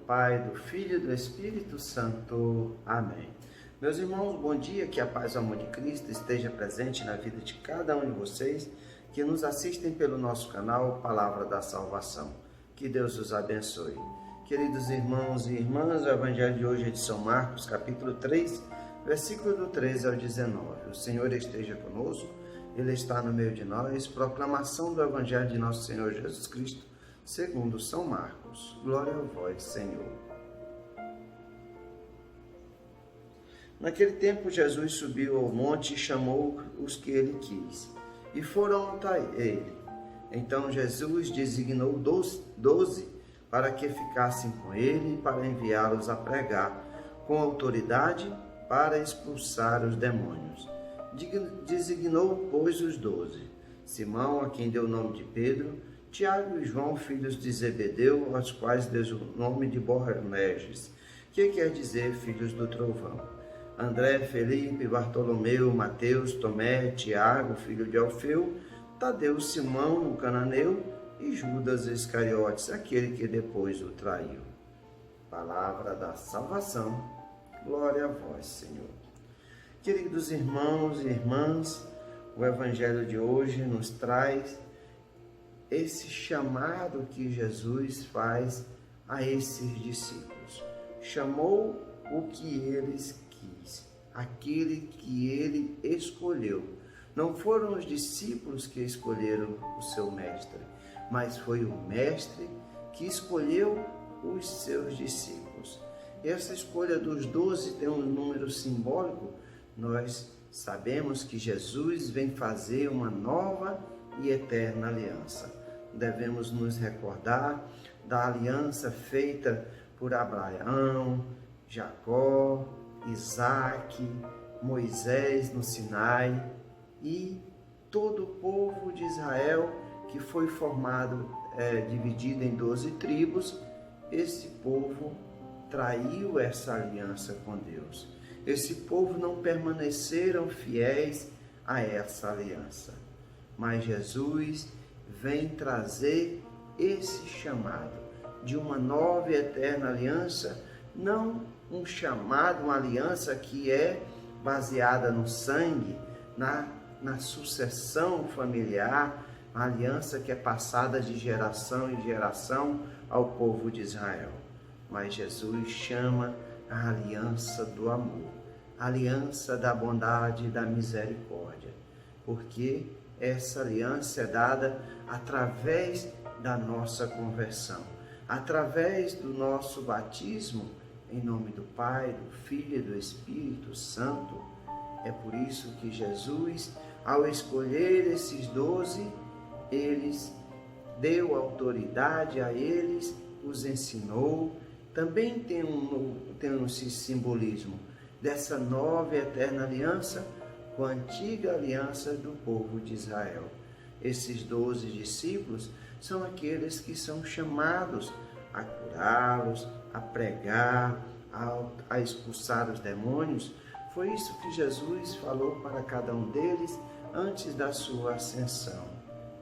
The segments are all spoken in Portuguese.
Pai, do Filho e do Espírito Santo. Amém. Meus irmãos, bom dia, que a paz e o amor de Cristo esteja presente na vida de cada um de vocês que nos assistem pelo nosso canal Palavra da Salvação. Que Deus os abençoe. Queridos irmãos e irmãs, o Evangelho de hoje é de São Marcos, capítulo 3, versículo do 13 ao 19. O Senhor esteja conosco, Ele está no meio de nós. Proclamação do Evangelho de nosso Senhor Jesus Cristo, segundo São Marcos. Glória a vós, Senhor. Naquele tempo, Jesus subiu ao monte e chamou os que ele quis, e foram até ele. Então Jesus designou 12 para que ficassem com ele e para enviá-los a pregar, com autoridade para expulsar os demônios. Designou, pois, os 12: Simão, a quem deu o nome de Pedro, Tiago e João, filhos de Zebedeu, aos quais deu o nome de Boanerges, que quer dizer filhos do trovão. André, Felipe, Bartolomeu, Mateus, Tomé, Tiago, filho de Alfeu, Tadeu, Simão, o cananeu, e Judas Iscariotes, aquele que depois o traiu. Palavra da salvação. Glória a vós, Senhor. Queridos irmãos e irmãs, o Evangelho de hoje nos traz esse chamado que Jesus faz a esses discípulos. Chamou o que eles quis, aquele que ele escolheu. Não foram os discípulos que escolheram o seu mestre, mas foi o mestre que escolheu os seus discípulos. Essa escolha dos 12 tem um número simbólico. Nós sabemos que Jesus vem fazer uma nova e eterna aliança. Devemos nos recordar da aliança feita por Abraão, Jacó, Isaac, Moisés no Sinai e todo o povo de Israel que foi formado, dividido em 12 tribos. Esse povo traiu essa aliança com Deus. Esse povo não permaneceram fiéis a essa aliança. Mas Jesus vem trazer esse chamado de uma nova e eterna aliança, não um chamado, uma aliança que é baseada no sangue, na sucessão familiar, a aliança que é passada de geração em geração ao povo de Israel. Mas Jesus chama a aliança do amor, a aliança da bondade e da misericórdia, porque essa aliança é dada através da nossa conversão, através do nosso batismo, em nome do Pai, do Filho e do Espírito Santo. É por isso que Jesus, ao escolher esses 12, eles deu autoridade a eles, os ensinou. Também tem um simbolismo dessa nova e eterna aliança com a antiga aliança do povo de Israel. Esses 12 discípulos são aqueles que são chamados a curá-los, a pregar, a expulsar os demônios. Foi isso que Jesus falou para cada um deles antes da sua ascensão.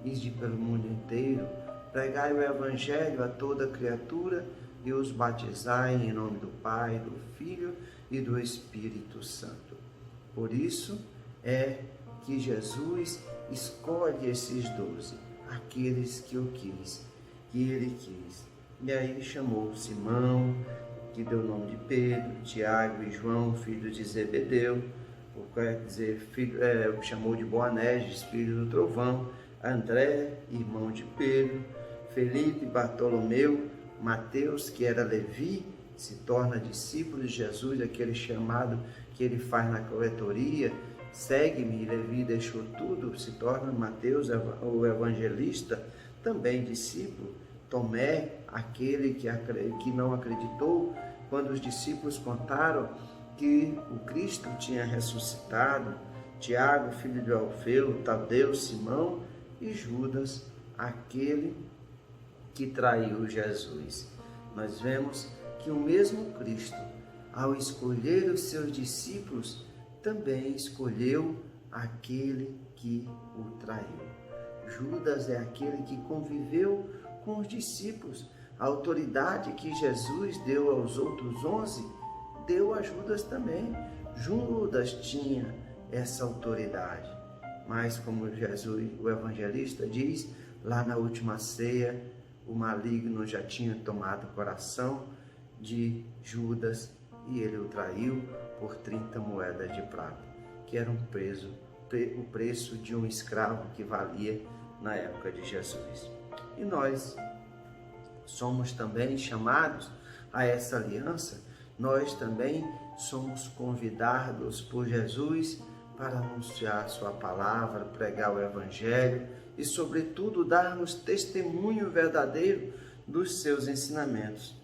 Ide pelo mundo inteiro, pregai o Evangelho a toda criatura e os batizai em nome do Pai, do Filho e do Espírito Santo. Por isso é que Jesus escolhe esses 12, aqueles que ele quis. E aí ele chamou Simão, que deu o nome de Pedro, Tiago e João, filhos de Zebedeu, quer dizer, chamou de Boanerges, filho do trovão, André, irmão de Pedro, Felipe, Bartolomeu, Mateus, que era Levi, se torna discípulo de Jesus, aquele chamado que ele faz na coletoria: segue-me. Levi deixou tudo, se torna Mateus, o evangelista, também discípulo. Tomé, aquele que não acreditou quando os discípulos contaram que o Cristo tinha ressuscitado. Tiago, filho de Alfeu, Tadeu, Simão e Judas, aquele que traiu Jesus. Nós vemos que o mesmo Cristo, ao escolher os seus discípulos, também escolheu aquele que o traiu. Judas é aquele que conviveu com os discípulos, A autoridade que Jesus deu aos outros 11, deu a Judas também. Judas tinha essa autoridade. Mas como Jesus, o evangelista diz, lá na última ceia, o maligno já tinha tomado o coração de Judas e ele o traiu por 30 moedas de prata, que era o preço de um escravo que valia na época de Jesus. E nós somos também chamados a essa aliança, nós também somos convidados por Jesus para anunciar sua palavra, pregar o evangelho e, sobretudo, darmos testemunho verdadeiro dos seus ensinamentos.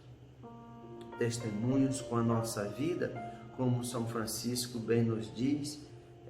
Testemunhos com a nossa vida, como São Francisco bem nos diz,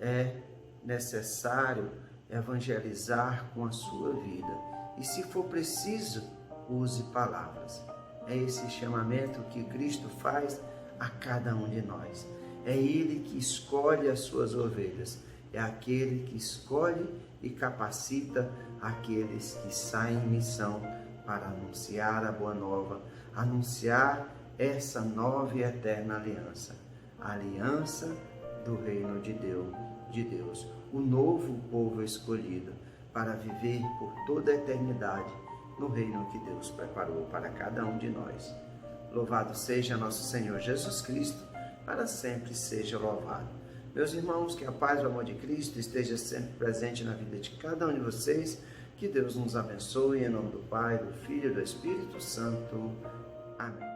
é necessário evangelizar com a sua vida. E se for preciso, use palavras. É esse chamamento que Cristo faz a cada um de nós. É Ele que escolhe as suas ovelhas. É aquele que escolhe e capacita aqueles que saem em missão para anunciar a boa nova, anunciar essa nova e eterna aliança. A aliança do reino de Deus, o novo povo escolhido para viver por toda a eternidade no reino que Deus preparou para cada um de nós. Louvado seja nosso Senhor Jesus Cristo, para sempre seja louvado. Meus irmãos, que a paz e o amor de Cristo esteja sempre presente na vida de cada um de vocês. Que Deus nos abençoe, em nome do Pai, do Filho e do Espírito Santo. Amém.